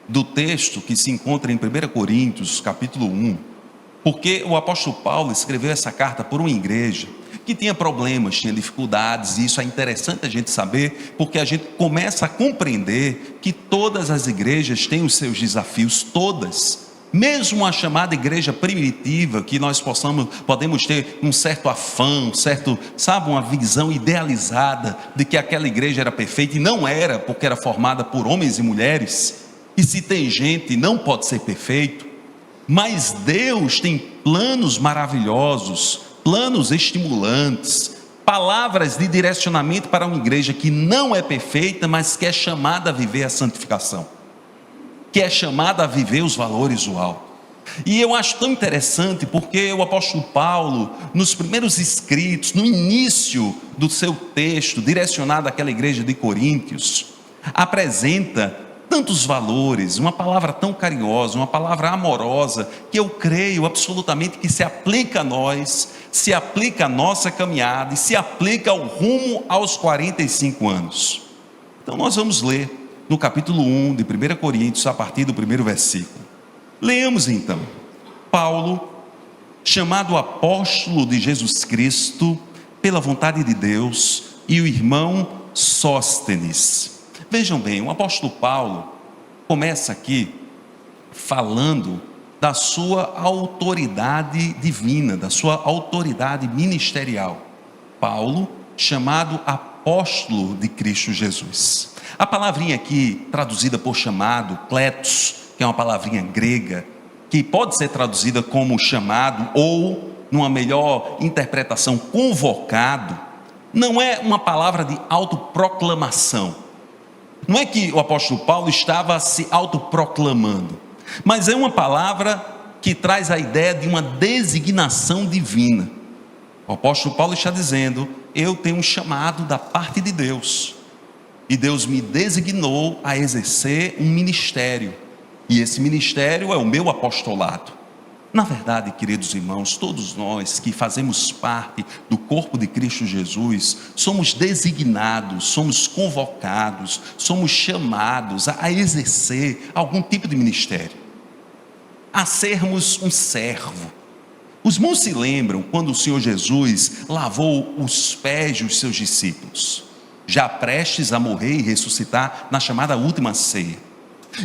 do texto que se encontra em 1 Coríntios, capítulo 1, porque o apóstolo Paulo escreveu essa carta por uma igreja que tinha problemas, tinha dificuldades, e isso é interessante a gente saber, porque a gente começa a compreender que todas as igrejas têm os seus desafios, todas. Mesmo a chamada igreja primitiva, que nós podemos ter um certo afã, uma visão idealizada de que aquela igreja era perfeita, e não era, porque era formada por homens e mulheres, e se tem gente, não pode ser perfeito, mas Deus tem planos maravilhosos, planos estimulantes, palavras de direcionamento para uma igreja que não é perfeita, mas que é chamada a viver a santificação, que é chamada a viver os valores do alto. E eu acho tão interessante, porque o apóstolo Paulo, nos primeiros escritos, no início do seu texto, direcionado àquela igreja de Coríntios, apresenta tantos valores, uma palavra tão carinhosa, uma palavra amorosa, que eu creio absolutamente que se aplica a nós, se aplica à nossa caminhada e se aplica ao rumo aos 45 anos. Então nós vamos ler no capítulo 1 de 1 Coríntios, a partir do primeiro versículo. Leamos então. Paulo, chamado apóstolo de Jesus Cristo, pela vontade de Deus, e o irmão Sóstenes. Vejam bem, o apóstolo Paulo começa aqui falando da sua autoridade divina, da sua autoridade ministerial. Paulo, chamado apóstolo de Cristo Jesus. A palavrinha aqui, traduzida por chamado, kletos, que é uma palavrinha grega, que pode ser traduzida como chamado, ou, numa melhor interpretação, convocado, não é uma palavra de autoproclamação. Não é que o apóstolo Paulo estava se autoproclamando, mas é uma palavra que traz a ideia de uma designação divina. O apóstolo Paulo está dizendo: eu tenho um chamado da parte de Deus, e Deus me designou a exercer um ministério, e esse ministério é o meu apostolado. Na verdade, queridos irmãos, todos nós que fazemos parte do corpo de Cristo Jesus, somos designados, somos convocados, somos chamados a exercer algum tipo de ministério, a sermos um servo. Os irmãos se lembram quando o Senhor Jesus lavou os pés dos seus discípulos, já prestes a morrer e ressuscitar na chamada última ceia.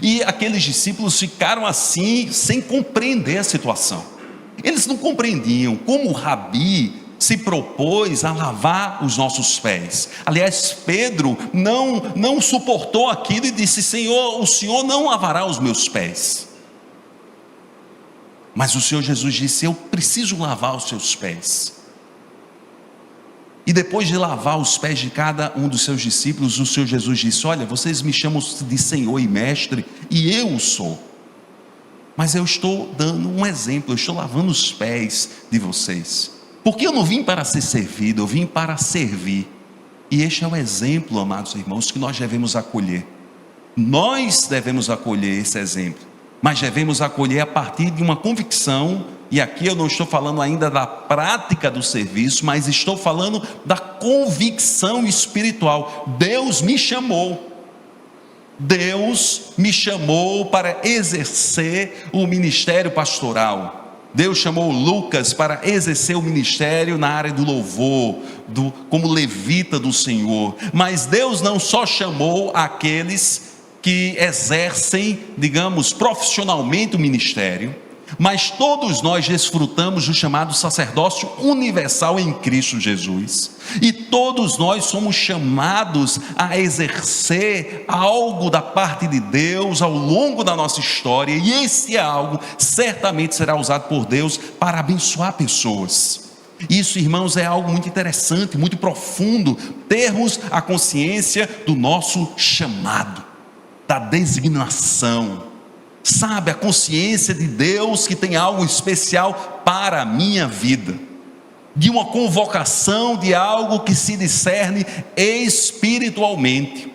E aqueles discípulos ficaram assim, sem compreender a situação. Eles não compreendiam como o rabi se propôs a lavar os nossos pés. Aliás, Pedro não suportou aquilo e disse: Senhor, o Senhor não lavará os meus pés. Mas o Senhor Jesus disse: eu preciso lavar os seus pés. E depois de lavar os pés de cada um dos seus discípulos, o Senhor Jesus disse: olha, vocês me chamam de Senhor e Mestre, e eu o sou, mas eu estou dando um exemplo, eu estou lavando os pés de vocês, porque eu não vim para ser servido, eu vim para servir. E este é o exemplo, amados irmãos, que nós devemos acolher. Nós devemos acolher esse exemplo, mas devemos acolher a partir de uma convicção. E aqui eu não estou falando ainda da prática do serviço, mas estou falando da convicção espiritual. Deus me chamou para exercer o ministério pastoral. Deus chamou Lucas para exercer o ministério na área do louvor, como levita do Senhor. Mas Deus não só chamou aqueles que exercem, digamos, profissionalmente o ministério, mas todos nós desfrutamos do chamado sacerdócio universal em Cristo Jesus, e todos nós somos chamados a exercer algo da parte de Deus ao longo da nossa história, e esse algo certamente será usado por Deus para abençoar pessoas. Isso, irmãos, é algo muito interessante, muito profundo, termos a consciência do nosso chamado, da designação. Sabe, a consciência de Deus que tem algo especial para a minha vida, de uma convocação, de algo que se discerne espiritualmente.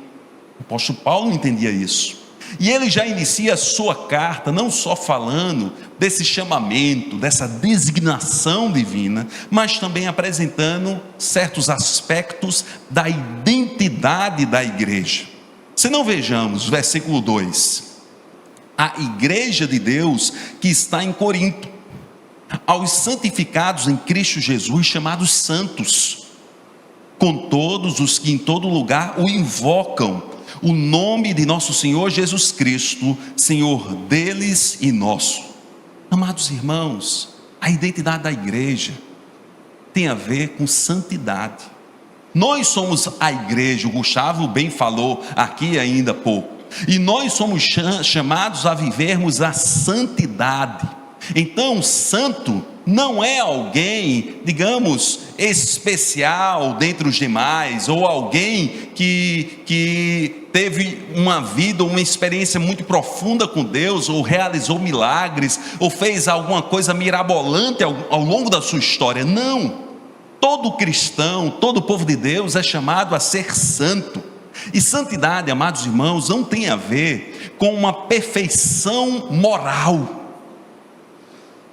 O apóstolo Paulo entendia isso, e ele já inicia a sua carta não só falando desse chamamento, dessa designação divina, mas também apresentando certos aspectos da identidade da igreja. Se não vejamos, versículo 2: à igreja de Deus que está em Corinto, aos santificados em Cristo Jesus, chamados santos, com todos os que em todo lugar o invocam, o nome de nosso Senhor Jesus Cristo, Senhor deles e nosso. Amados irmãos, a identidade da igreja tem a ver com santidade. Nós somos a igreja, o Gustavo bem falou aqui ainda há pouco, e nós somos chamados a vivermos a santidade. Então, santo não é alguém, digamos, especial dentre os demais, ou alguém que teve uma vida, uma experiência muito profunda com Deus, ou realizou milagres, ou fez alguma coisa mirabolante ao longo da sua história. Não. Todo cristão, todo povo de Deus é chamado a ser santo. E santidade, amados irmãos, não tem a ver com uma perfeição moral,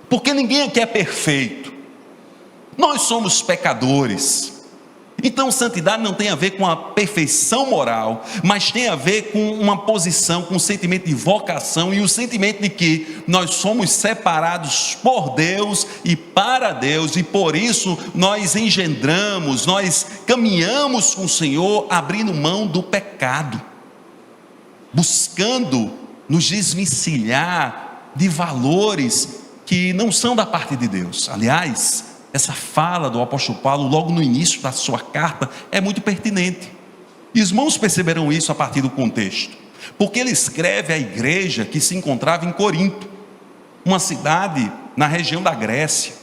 porque ninguém aqui é perfeito, nós somos pecadores. Então santidade não tem a ver com a perfeição moral, mas tem a ver com uma posição, com um sentimento de vocação, e o sentimento de que nós somos separados por Deus e para Deus, e por isso nós engendramos, nós caminhamos com o Senhor, abrindo mão do pecado, buscando nos desvencilhar de valores que não são da parte de Deus. Aliás, essa fala do apóstolo Paulo, logo no início da sua carta, é muito pertinente. E os irmãos perceberam isso a partir do contexto, porque ele escreve à igreja que se encontrava em Corinto, uma cidade na região da Grécia,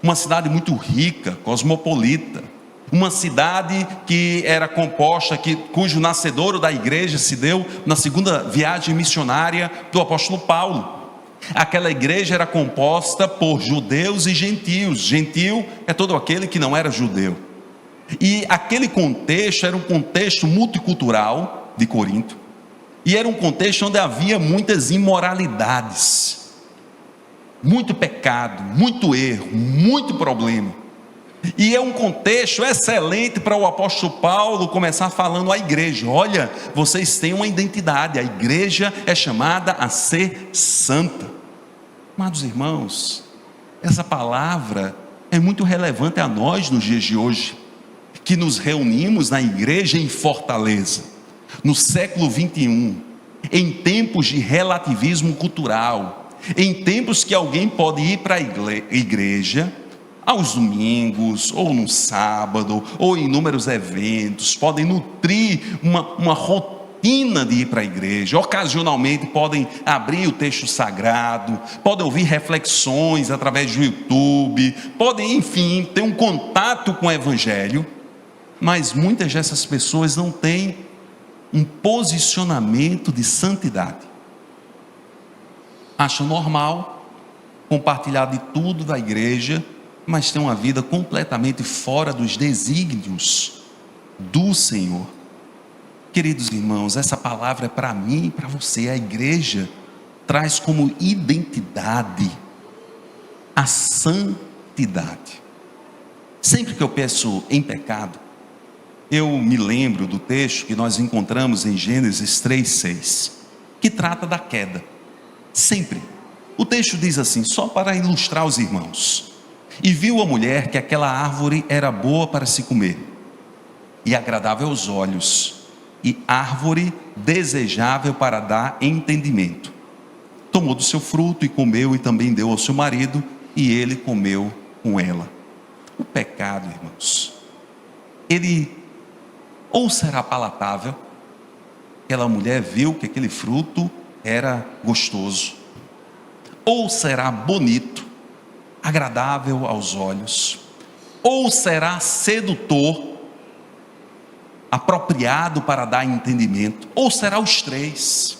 uma cidade muito rica, cosmopolita, uma cidade que era composta, cujo nascedouro da igreja se deu na segunda viagem missionária do apóstolo Paulo. Aquela igreja era composta por judeus e gentios. Gentil é todo aquele que não era judeu. E aquele contexto era um contexto multicultural de Corinto, e era um contexto onde havia muitas imoralidades, muito pecado, muito erro, muito problema. E é um contexto excelente para o apóstolo Paulo começar falando à igreja: olha, vocês têm uma identidade, a igreja é chamada a ser santa. Amados irmãos, essa palavra é muito relevante a nós nos dias de hoje, que nos reunimos na igreja em Fortaleza, no século 21, em tempos de relativismo cultural, em tempos que alguém pode ir para a igreja aos domingos, ou no sábado, ou em inúmeros eventos, podem nutrir uma rotina de ir para a igreja, ocasionalmente podem abrir o texto sagrado, podem ouvir reflexões através do YouTube, podem, enfim, ter um contato com o evangelho, mas muitas dessas pessoas não têm um posicionamento de santidade. Acham normal compartilhar de tudo da igreja, mas tem uma vida completamente fora dos desígnios do Senhor. Queridos irmãos, essa palavra é para mim e para você. A igreja traz como identidade a santidade. Sempre que eu penso em pecado, eu me lembro do texto que nós encontramos em Gênesis 3:6, que trata da queda. Sempre. O texto diz assim, só para ilustrar os irmãos: e viu a mulher que aquela árvore era boa para se comer, e agradável aos olhos, e árvore desejável para dar entendimento. Tomou do seu fruto e comeu, e também deu ao seu marido, e ele comeu com ela. O pecado, irmãos, ele ou será palatável, aquela mulher viu que aquele fruto era gostoso, ou será bonito, agradável aos olhos, ou será sedutor, apropriado para dar entendimento, ou será os três.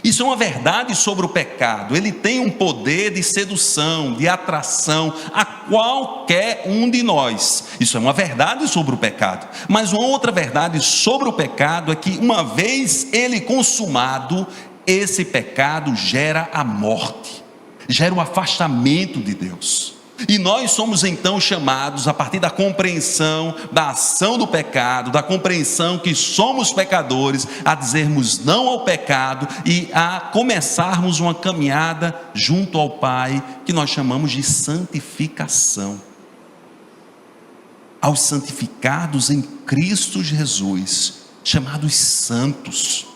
Isso é uma verdade sobre o pecado. Ele tem um poder de sedução, de atração a qualquer um de nós. Isso é uma verdade sobre o pecado. Mas uma outra verdade sobre o pecado é que, uma vez ele consumado, esse pecado gera a morte, gera o afastamento de Deus. E nós somos então chamados, a partir da compreensão da ação do pecado, da compreensão que somos pecadores, a dizermos não ao pecado e a começarmos uma caminhada junto ao Pai, que nós chamamos de santificação. Aos santificados em Cristo Jesus, chamados santos,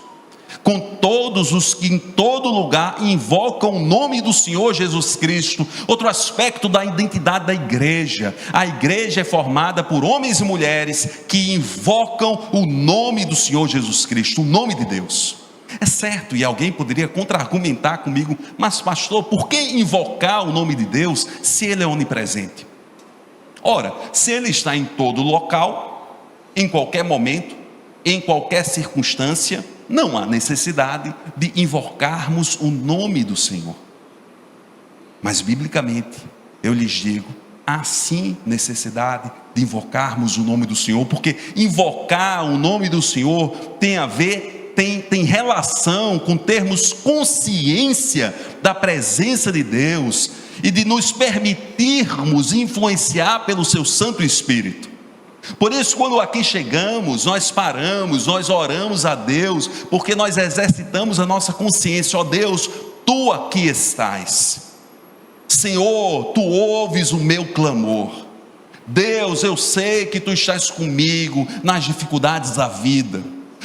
com todos os que em todo lugar invocam o nome do Senhor Jesus Cristo. Outro aspecto da identidade da igreja: a igreja é formada por homens e mulheres que invocam o nome do Senhor Jesus Cristo, o nome de Deus. É certo, e alguém poderia contra-argumentar comigo: mas pastor, por que invocar o nome de Deus se Ele é onipresente? Ora, se Ele está em todo local, em qualquer momento, em qualquer circunstância, não há necessidade de invocarmos o nome do Senhor. Mas biblicamente, eu lhes digo, há sim necessidade de invocarmos o nome do Senhor, porque invocar o nome do Senhor tem a ver, tem relação com termos consciência da presença de Deus e de nos permitirmos influenciar pelo seu Santo Espírito. Por isso, quando aqui chegamos, nós paramos, nós oramos a Deus, porque nós exercitamos a nossa consciência. Ó Deus, Tu aqui estás. Senhor, Tu ouves o meu clamor. Deus, eu sei que Tu estás comigo nas dificuldades da vida.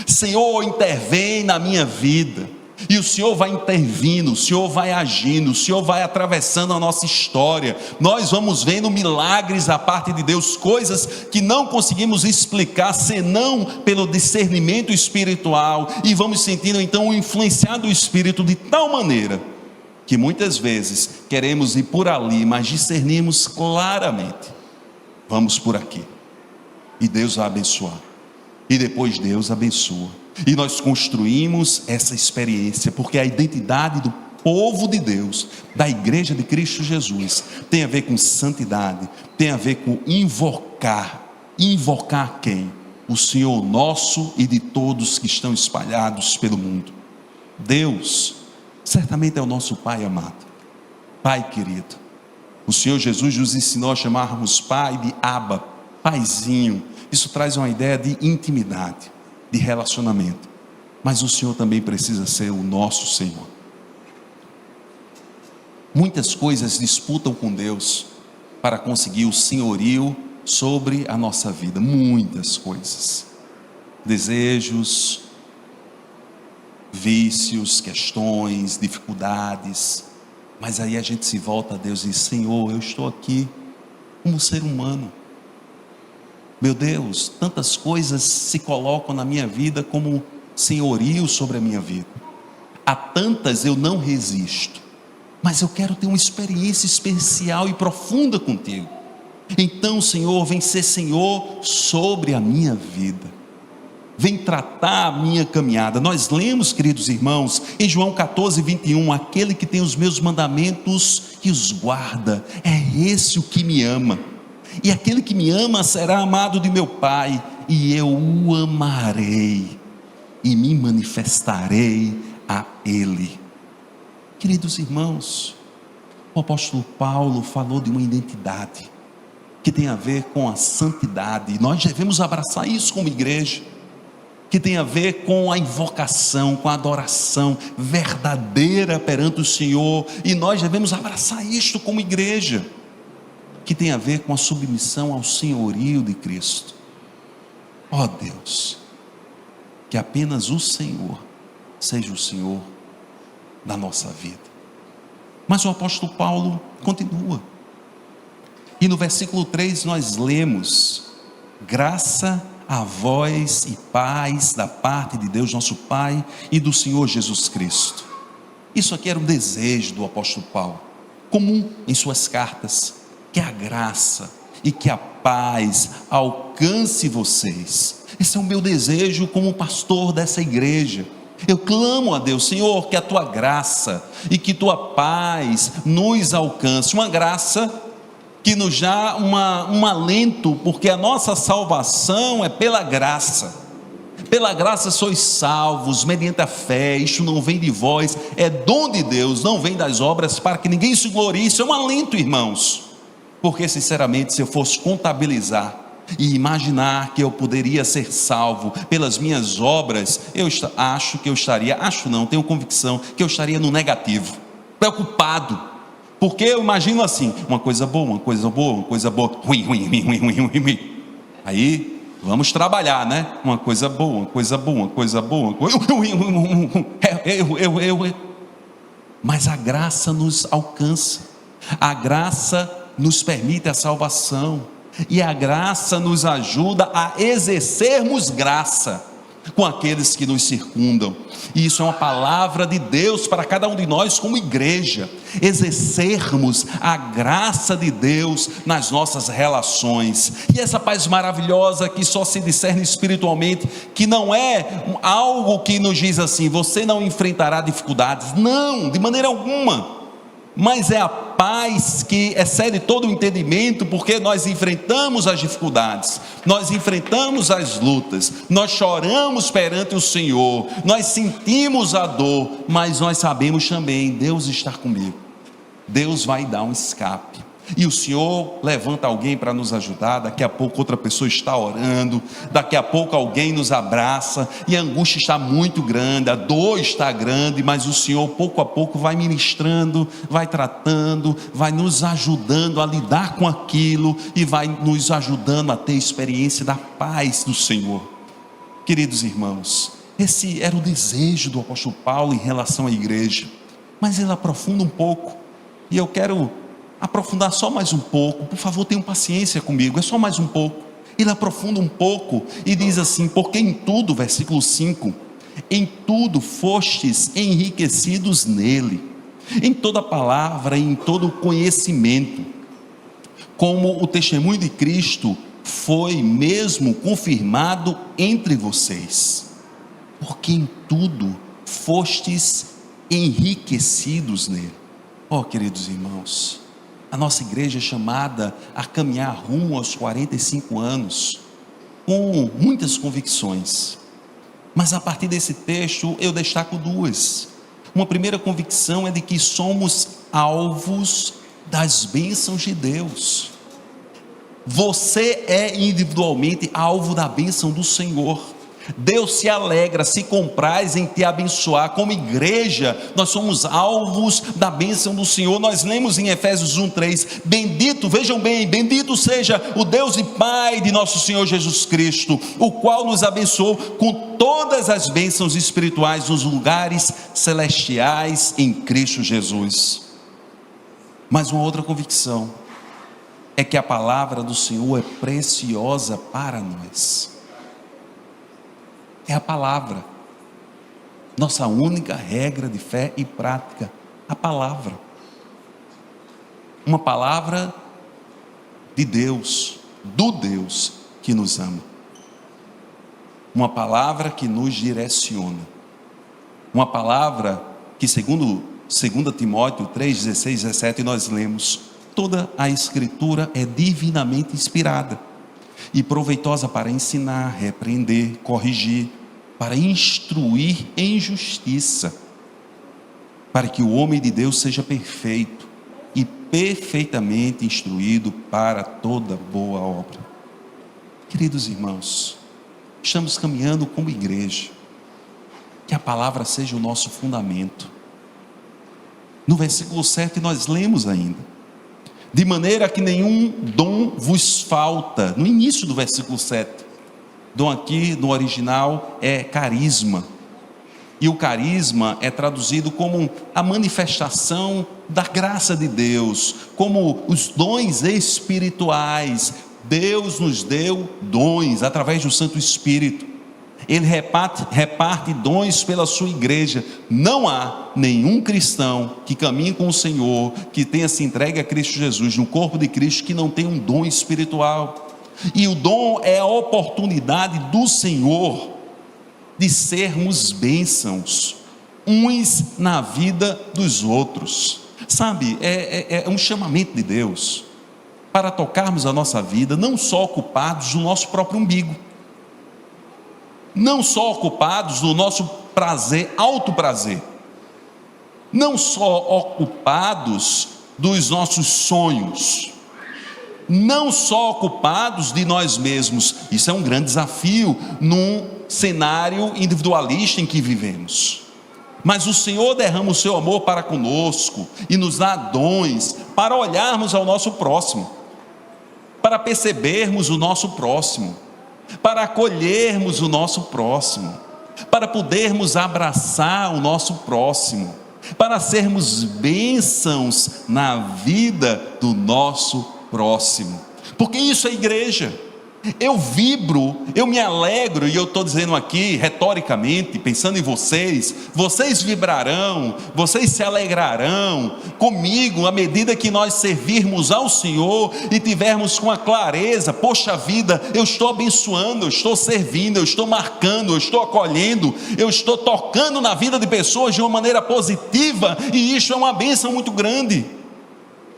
Senhor, intervém na minha vida. E o Senhor vai intervindo, o Senhor vai agindo, o Senhor vai atravessando a nossa história. Nós vamos vendo milagres da parte de Deus, coisas que não conseguimos explicar senão pelo discernimento espiritual, e vamos sentindo então o influenciar do Espírito de tal maneira que muitas vezes queremos ir por ali, mas discernimos claramente: vamos por aqui, e Deus vai abençoar, e depois Deus abençoa. E nós construímos essa experiência, porque a identidade do povo de Deus, da igreja de Cristo Jesus, tem a ver com santidade, tem a ver com invocar. Invocar quem? O Senhor nosso e de todos que estão espalhados pelo mundo. Deus certamente é o nosso Pai amado, Pai querido. O Senhor Jesus nos ensinou a chamarmos Pai de Abba, Paizinho. Isso traz uma ideia de intimidade, de relacionamento. Mas o Senhor também precisa ser o nosso Senhor. Muitas coisas disputam com Deus para conseguir o senhorio sobre a nossa vida. Muitas coisas. Desejos, vícios, questões, dificuldades. Mas aí a gente se volta a Deus e diz: Senhor, eu estou aqui como ser humano. Meu Deus, tantas coisas se colocam na minha vida como senhorio sobre a minha vida. A tantas eu não resisto, mas eu quero ter uma experiência especial e profunda contigo. Então, Senhor, vem ser Senhor sobre a minha vida. Vem tratar a minha caminhada. Nós lemos, queridos irmãos, em João 14, 21, aquele que tem os meus mandamentos e os guarda, é esse o que me ama. E aquele que me ama será amado de meu Pai, e eu o amarei, e me manifestarei a Ele. Queridos irmãos, o apóstolo Paulo falou de uma identidade, que tem a ver com a santidade, e nós devemos abraçar isso como igreja, que tem a ver com a invocação, com a adoração verdadeira perante o Senhor, e nós devemos abraçar isto como igreja, que tem a ver com a submissão ao senhorio de Cristo. Ó Deus, que apenas o Senhor seja o Senhor da nossa vida. Mas o apóstolo Paulo continua, e no versículo 3 nós lemos: graça a vós e paz da parte de Deus nosso Pai e do Senhor Jesus Cristo. Isso aqui era um desejo do apóstolo Paulo, comum em suas cartas, que a graça e que a paz alcance vocês. Esse é o meu desejo como pastor dessa igreja. Eu clamo a Deus: Senhor, que a tua graça e que tua paz nos alcance. Uma graça que nos dá um alento, porque a nossa salvação é pela graça. Pela graça sois salvos, mediante a fé. Isto não vem de vós, é dom de Deus, não vem das obras, para que ninguém se glorie. Isso é um alento, irmãos. porque sinceramente, se eu fosse contabilizar e imaginar que eu poderia ser salvo pelas minhas obras, acho que eu estaria, tenho convicção que eu estaria no negativo, preocupado, porque eu imagino assim, uma coisa boa, uma coisa boa, uma coisa boa, ruim, ruim, ruim, ruim, ruim, ruim, ruim. Aí vamos trabalhar, né? Uma coisa boa, uma coisa boa, uma coisa boa, uma coisa... Mas a graça nos alcança, a graça nos permite a salvação, e a graça nos ajuda a exercermos graça com aqueles que nos circundam. E isso é uma palavra de Deus para cada um de nós como igreja, exercermos a graça de Deus nas nossas relações. E essa paz maravilhosa que só se discerne espiritualmente, que não é algo que nos diz assim, você não enfrentará dificuldades, não, de maneira alguma, mas é a paz que excede todo o entendimento, porque nós enfrentamos as dificuldades, nós enfrentamos as lutas, nós choramos perante o Senhor, nós sentimos a dor, mas nós sabemos também, Deus está comigo, Deus vai dar um escape, e o Senhor levanta alguém para nos ajudar, daqui a pouco outra pessoa está orando, daqui a pouco alguém nos abraça, e a angústia está muito grande, a dor está grande, mas o Senhor pouco a pouco vai ministrando, vai tratando, vai nos ajudando a lidar com aquilo, e vai nos ajudando a ter experiência da paz do Senhor. Queridos irmãos, esse era o desejo do apóstolo Paulo em relação à igreja, mas ele aprofunda um pouco, e eu quero aprofundar só mais um pouco, por favor tenham paciência comigo, é só mais um pouco. Ele aprofunda um pouco e diz assim, porque em tudo, versículo 5, em tudo fostes enriquecidos nele, em toda palavra, em todo conhecimento, como o testemunho de Cristo foi mesmo confirmado entre vocês, porque em tudo fostes enriquecidos nele. Queridos irmãos, a nossa igreja é chamada a caminhar rumo aos 45 anos, com muitas convicções, mas a partir desse texto eu destaco duas. Uma primeira convicção é de que somos alvos das bênçãos de Deus. Você é individualmente alvo da bênção do Senhor. Deus se alegra, se compraz em te abençoar. Como igreja, nós somos alvos da bênção do Senhor. Nós lemos em Efésios 1:3, bendito, vejam bem, bendito seja o Deus e Pai de nosso Senhor Jesus Cristo, o qual nos abençoou com todas as bênçãos espirituais nos lugares celestiais em Cristo Jesus. Mas uma outra convicção é que a palavra do Senhor é preciosa para nós. É a palavra, nossa única regra de fé e prática, a palavra. Uma palavra de Deus, do Deus que nos ama. Uma palavra que nos direciona. Uma palavra que, segundo 2 Timóteo 3:16, 17, nós lemos, toda a Escritura é divinamente inspirada e proveitosa para ensinar, repreender, corrigir, para instruir em justiça, para que o homem de Deus seja perfeito e perfeitamente instruído para toda boa obra. Queridos irmãos, estamos caminhando como igreja, que a palavra seja o nosso fundamento. No versículo 7 nós lemos ainda, de maneira que nenhum dom vos falta. No início do versículo 7, dom aqui no original é carisma, e o carisma é traduzido como a manifestação da graça de Deus, como os dons espirituais. Deus nos deu dons através do Santo Espírito. Ele reparte dons pela sua igreja. Não há nenhum cristão que caminhe com o Senhor, que tenha se entregue a Cristo Jesus, no corpo de Cristo, que não tenha um dom espiritual. E o dom é a oportunidade do Senhor de sermos bênçãos uns na vida dos outros. Sabe, é um chamamento de Deus para tocarmos a nossa vida, não só ocupados do nosso próprio umbigo, não só ocupados do nosso prazer, alto prazer, não só ocupados dos nossos sonhos, não só ocupados de nós mesmos. Isso é um grande desafio num cenário individualista em que vivemos. Mas o Senhor derrama o seu amor para conosco e nos dá dons para olharmos ao nosso próximo, para percebermos o nosso próximo, para acolhermos o nosso próximo, para podermos abraçar o nosso próximo, para sermos bênçãos na vida do nosso próximo. Porque isso é igreja. Eu vibro, eu me alegro, e eu estou dizendo aqui retoricamente, pensando em vocês, vocês vibrarão, vocês se alegrarão comigo à medida que nós servirmos ao Senhor e tivermos com a clareza: poxa vida, eu estou abençoando, eu estou servindo, eu estou marcando, eu estou acolhendo, eu estou tocando na vida de pessoas de uma maneira positiva, e isso é uma bênção muito grande.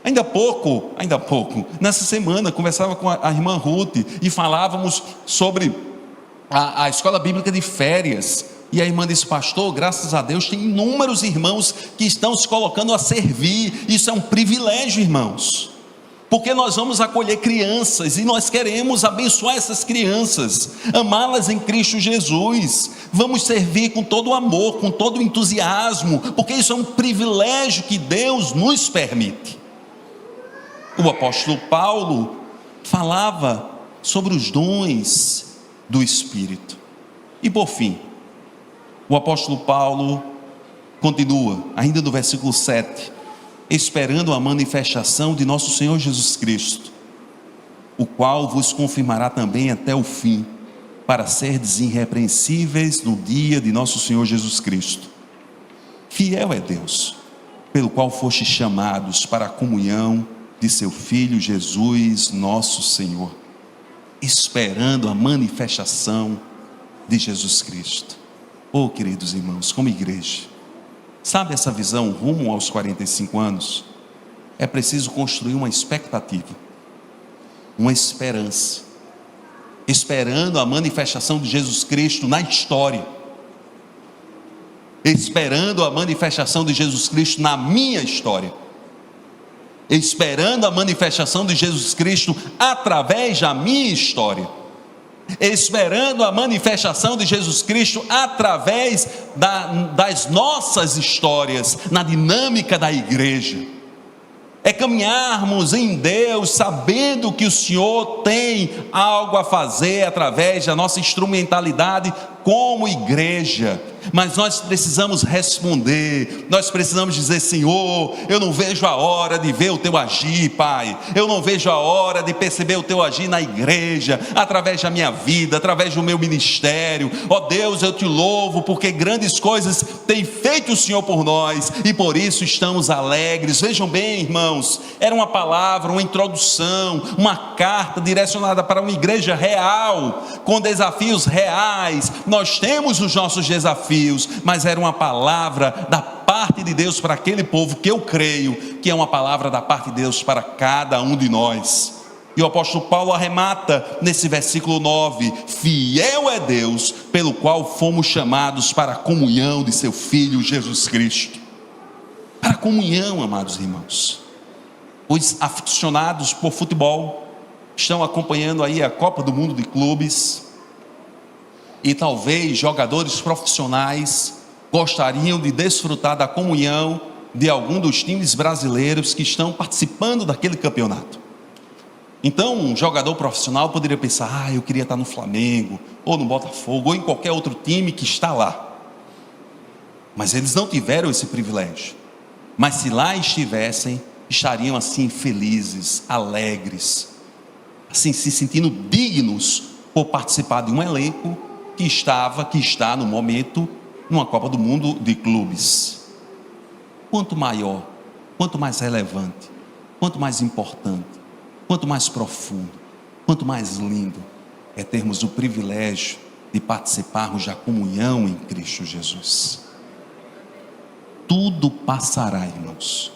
Ainda há pouco, nessa semana, conversava com a irmã Ruth e falávamos sobre a escola bíblica de férias. E a irmã disse: pastor, graças a Deus tem inúmeros irmãos que estão se colocando a servir. Isso é um privilégio, irmãos, porque nós vamos acolher crianças e nós queremos abençoar essas crianças, amá-las em Cristo Jesus. Vamos servir com todo o amor, com todo o entusiasmo, porque isso é um privilégio que Deus nos permite. O apóstolo Paulo falava sobre os dons do Espírito. E por fim, o apóstolo Paulo continua, ainda no versículo 7, esperando a manifestação de nosso Senhor Jesus Cristo, o qual vos confirmará também até o fim, para serdes irrepreensíveis no dia de nosso Senhor Jesus Cristo. Fiel é Deus, pelo qual fostes chamados para a comunhão de seu Filho Jesus, nosso Senhor, esperando a manifestação de Jesus Cristo. Oh, queridos irmãos, como igreja, sabe essa visão rumo aos 45 anos? É preciso construir uma expectativa, uma esperança, esperando a manifestação de Jesus Cristo na história, esperando a manifestação de Jesus Cristo na minha história, esperando a manifestação de Jesus Cristo através da minha história, esperando a manifestação de Jesus Cristo através das nossas histórias, na dinâmica da igreja. É caminharmos em Deus sabendo que o Senhor tem algo a fazer através da nossa instrumentalidade como igreja. Mas nós precisamos responder, nós precisamos dizer: Senhor, eu não vejo a hora de ver o teu agir, Pai, eu não vejo a hora de perceber o teu agir na igreja, através da minha vida, através do meu ministério. Ó Deus, eu te louvo, porque grandes coisas tem feito o Senhor por nós, e por isso estamos alegres. Vejam bem, irmãos, era uma palavra, uma introdução, uma carta direcionada para uma igreja real, com desafios reais. Nós temos os nossos desafios, mas era uma palavra da parte de Deus para aquele povo, que eu creio que é uma palavra da parte de Deus para cada um de nós. E o apóstolo Paulo arremata nesse versículo 9: fiel é Deus, pelo qual fomos chamados para a comunhão de seu Filho Jesus Cristo. Para a comunhão, amados irmãos. Os aficionados por futebol estão acompanhando aí a Copa do Mundo de Clubes, e talvez jogadores profissionais gostariam de desfrutar da comunhão de algum dos times brasileiros que estão participando daquele campeonato. Então um jogador profissional poderia pensar: eu queria estar no Flamengo, ou no Botafogo, ou em qualquer outro time que está lá. Mas eles não tiveram esse privilégio. Mas se lá estivessem, estariam assim felizes, alegres, assim se sentindo dignos por participar de um elenco que está no momento numa Copa do Mundo de Clubes. Quanto maior, quanto mais relevante, quanto mais importante, quanto mais profundo, quanto mais lindo é termos o privilégio de participarmos da comunhão em Cristo Jesus. Tudo passará, irmãos,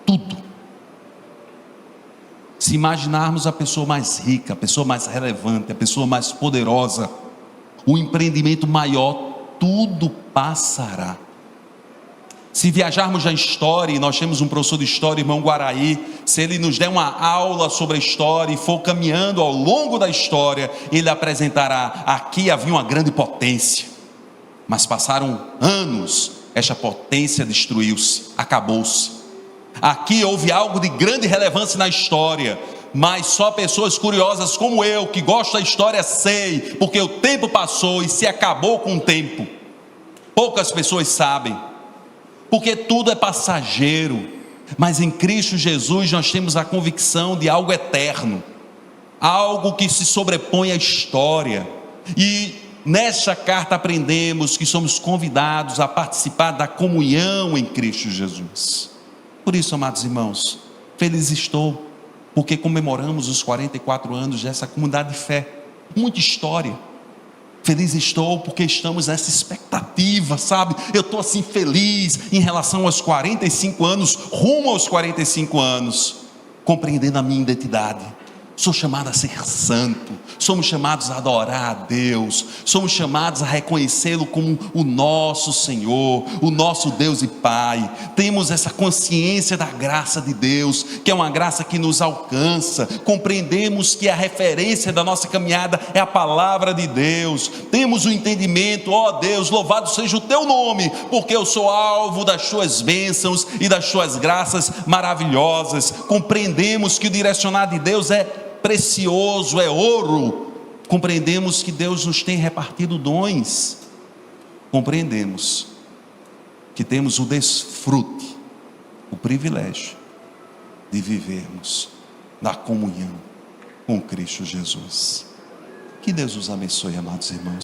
tudo. Se imaginarmos a pessoa mais rica, a pessoa mais relevante, a pessoa mais poderosa, o empreendimento maior, tudo passará. Se viajarmos na história, e nós temos um professor de história, irmão Guaraí, se ele nos der uma aula sobre a história e for caminhando ao longo da história, ele apresentará: aqui havia uma grande potência, mas passaram anos, esta potência destruiu-se, acabou-se. Aqui houve algo de grande relevância na história, mas só pessoas curiosas como eu, que gosto da história, sei, porque o tempo passou e se acabou com o tempo. Poucas pessoas sabem, porque tudo é passageiro, mas em Cristo Jesus nós temos a convicção de algo eterno, algo que se sobrepõe à história. E nesta carta aprendemos que somos convidados a participar da comunhão em Cristo Jesus. Por isso, amados irmãos, feliz estou, porque comemoramos os 44 anos dessa comunidade de fé. Muita história. Feliz estou porque estamos nessa expectativa, sabe? Eu estou assim feliz em relação aos 45 anos, rumo aos 45 anos, compreendendo a minha identidade. Sou chamado a ser santo, somos chamados a adorar a Deus, somos chamados a reconhecê-lo como o nosso Senhor, o nosso Deus e Pai. Temos essa consciência da graça de Deus, que é uma graça que nos alcança. Compreendemos que a referência da nossa caminhada é a palavra de Deus. Temos o entendimento: ó Deus, louvado seja o teu nome, porque eu sou alvo das tuas bênçãos e das tuas graças maravilhosas. Compreendemos que o direcionar de Deus é precioso, é ouro. Compreendemos que Deus nos tem repartido dons. Compreendemos que temos o desfrute, o privilégio de vivermos na comunhão com Cristo Jesus. Que Deus os abençoe, amados irmãos.